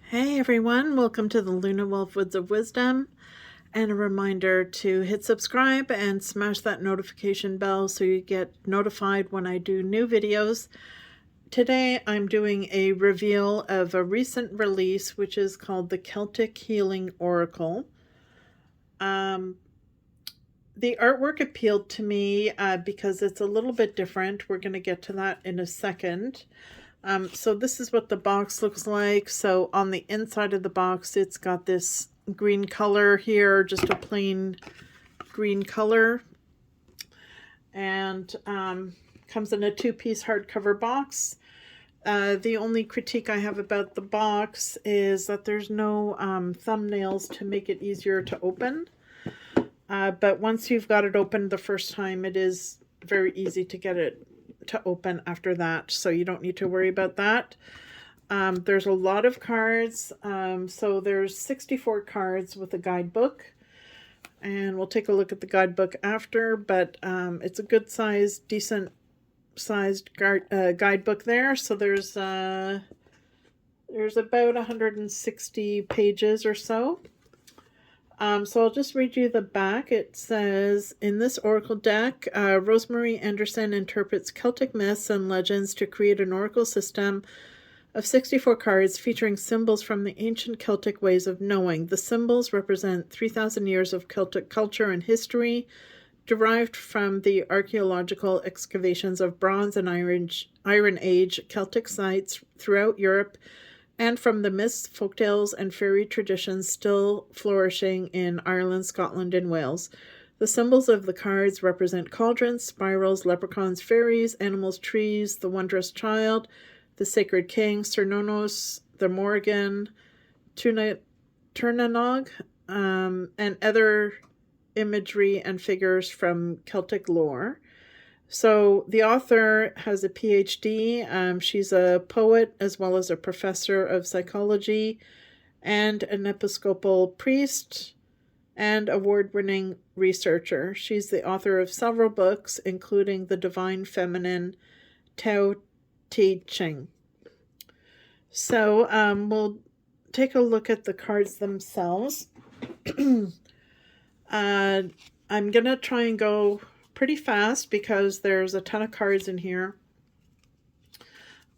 Hey everyone, welcome to the Luna Wolf Woods of Wisdom, and a reminder to hit subscribe and smash that notification bell so you get notified when I do new videos. Today I'm doing a reveal of a recent release which is called the Celtic Healing Oracle. The artwork appealed to me because it's a little bit different. We're going to get to that in a second. So this is what the box looks like. So on the inside of the box, it's got this green color here, just a plain green color. And comes in a two-piece hardcover box. The only critique I have about the box is that there's no thumbnails to make it easier to open. But once you've got it open the first time, it is very easy to get it to open after that, so you don't need to worry about that. There's a lot of cards, so there's 64 cards with a guidebook, and we'll take a look at the guidebook after, but it's a good sized, decent sized guidebook there. So there's about 160 pages or so. So I'll just read you the back. It says, in this oracle deck, Rosemary Anderson interprets Celtic myths and legends to create an oracle system of 64 cards featuring symbols from the ancient Celtic ways of knowing. The symbols represent 3,000 years of Celtic culture and history, derived from the archaeological excavations of Bronze and Iron Age Celtic sites throughout Europe, and from the myths, folktales, and fairy traditions still flourishing in Ireland, Scotland, and Wales. The symbols of the cards represent cauldrons, spirals, leprechauns, fairies, animals, trees, the wondrous child, the sacred king, Cernunnos, the Morrigan, Turnanog, and other imagery and figures from Celtic lore. So the author has a PhD. She's a poet as well as a professor of psychology and an Episcopal priest and award-winning researcher. She's the author of several books, including The Divine Feminine Tao Te Ching. So we'll take a look at the cards themselves. I'm going to try and go pretty fast because there's a ton of cards in here.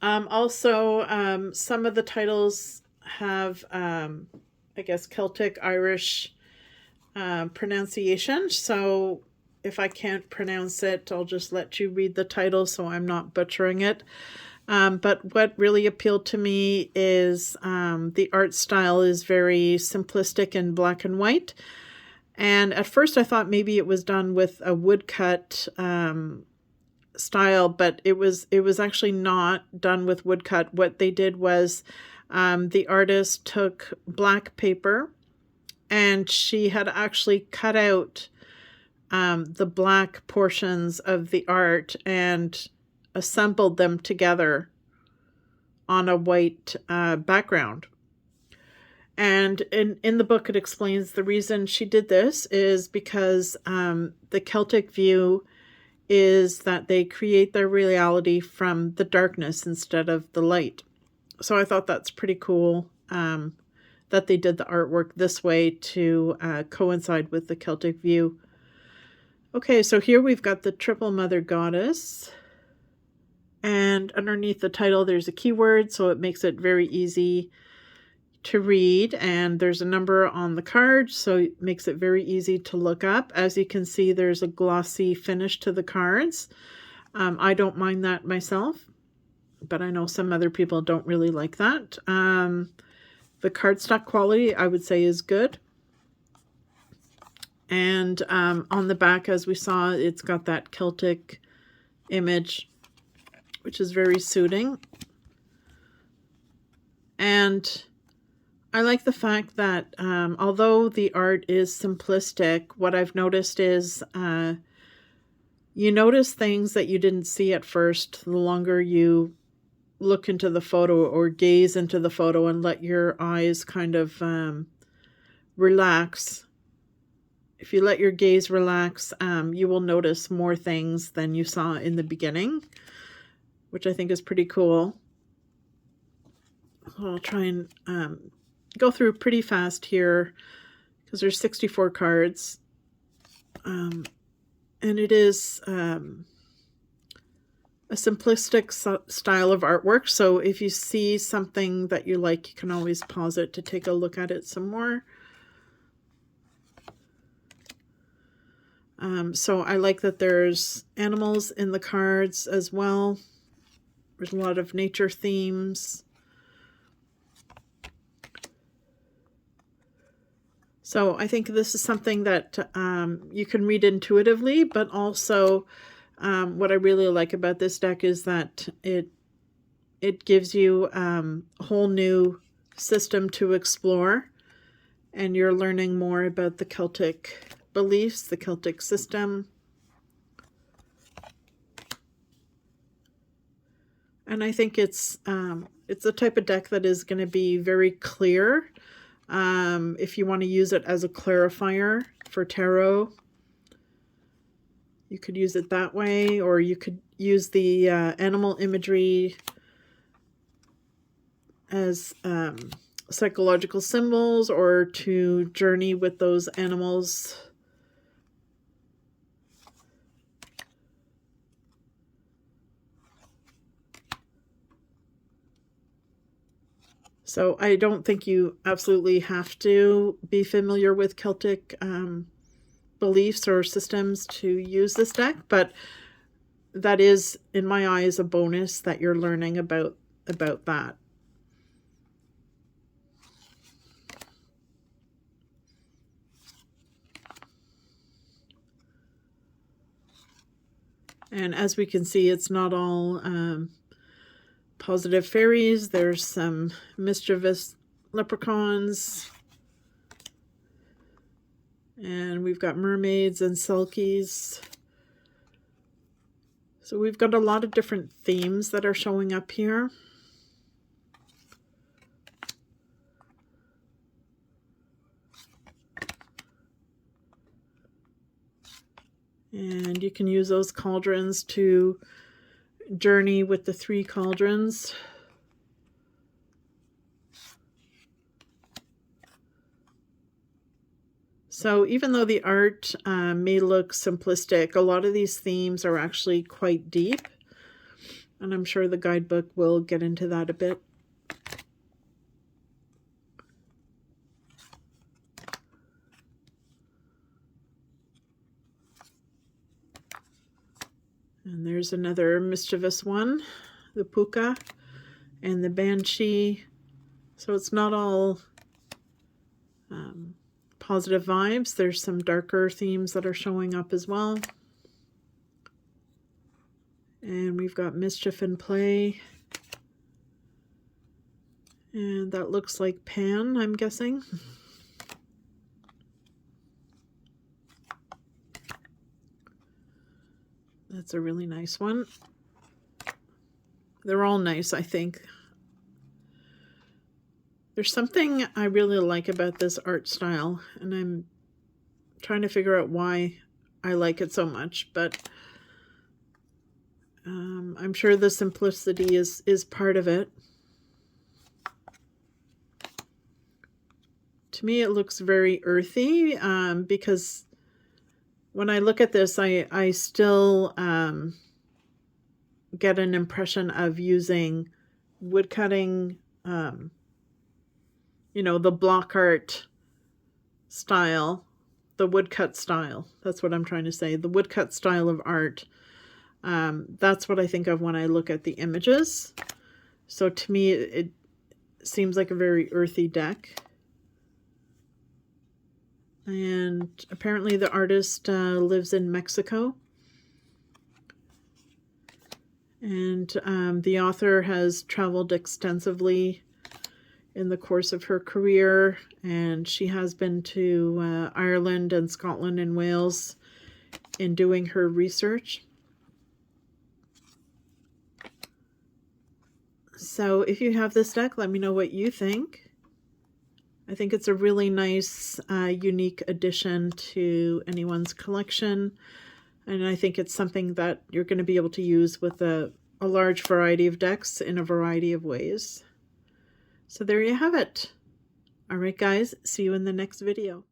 Also, some of the titles have, I guess, Celtic Irish pronunciation. So if I can't pronounce it, I'll just let you read the title so I'm not butchering it. But what really appealed to me is the art style is very simplistic and black and white. And at first I thought maybe it was done with a woodcut style, but it was actually not done with woodcut. What they did was the artist took black paper and she had actually cut out the black portions of the art and assembled them together on a white background. And in the book, it explains the reason she did this is because the Celtic view is that they create their reality from the darkness instead of the light. So I thought that's pretty cool that they did the artwork this way to coincide with the Celtic view. Okay, so here we've got the Triple Mother Goddess. And underneath the title, there's a keyword, so it makes it very easy to read, and there's a number on the card, so it makes it very easy to look up. As you can see, there's a glossy finish to the cards. I don't mind that myself, but I know some other people don't really like that. The cardstock quality, I would say, is good. And on the back, as we saw, it's got that Celtic image, which is very suiting. And I like the fact that although the art is simplistic, what I've noticed is you notice things that you didn't see at first the longer you look into the photo or gaze into the photo and let your eyes kind of relax. If you let your gaze relax, you will notice more things than you saw in the beginning, which I think is pretty cool. I'll try and go through pretty fast here because there's 64 cards. And it is a simplistic style of artwork. So if you see something that you like, you can always pause it to take a look at it some more. So I like that there's animals in the cards as well. There's a lot of nature themes. So I think this is something that you can read intuitively, but also what I really like about this deck is that it gives you a whole new system to explore, and you're learning more about the Celtic beliefs, the Celtic system. And I think it's the type of deck that is going to be very clear. If you want to use it as a clarifier for tarot, you could use it that way, or you could use the animal imagery as psychological symbols, or to journey with those animals. So I don't think you absolutely have to be familiar with Celtic beliefs or systems to use this deck, but that is, in my eyes, a bonus that you're learning about that. And as we can see, it's not all positive fairies. There's some mischievous leprechauns. And we've got mermaids and selkies. So we've got a lot of different themes that are showing up here. And you can use those cauldrons to journey with the 3 cauldrons. So even though the art may look simplistic, a lot of these themes are actually quite deep. And I'm sure the guidebook will get into that a bit. And there's another mischievous one, the puka and the banshee. So it's not all positive vibes. There's some darker themes that are showing up as well. And we've got mischief in play. And that looks like Pan, I'm guessing. That's a really nice one. They're all nice, I think. There's something I really like about this art style, and I'm trying to figure out why I like it so much, but I'm sure the simplicity is part of it. To me, it looks very earthy, because when I look at this, I still get an impression of using woodcutting, you know, the block art style, the woodcut style. That's what I'm trying to say. The woodcut style of art. That's what I think of when I look at the images. So to me, it seems like a very earthy deck. And apparently the artist lives in Mexico. And the author has traveled extensively in the course of her career, and she has been to Ireland and Scotland and Wales in doing her research. So if you have this deck, let me know what you think. I think it's a really nice, unique addition to anyone's collection, and I think it's something that you're going to be able to use with a large variety of decks in a variety of ways. So there you have it. All right, guys, see you in the next video.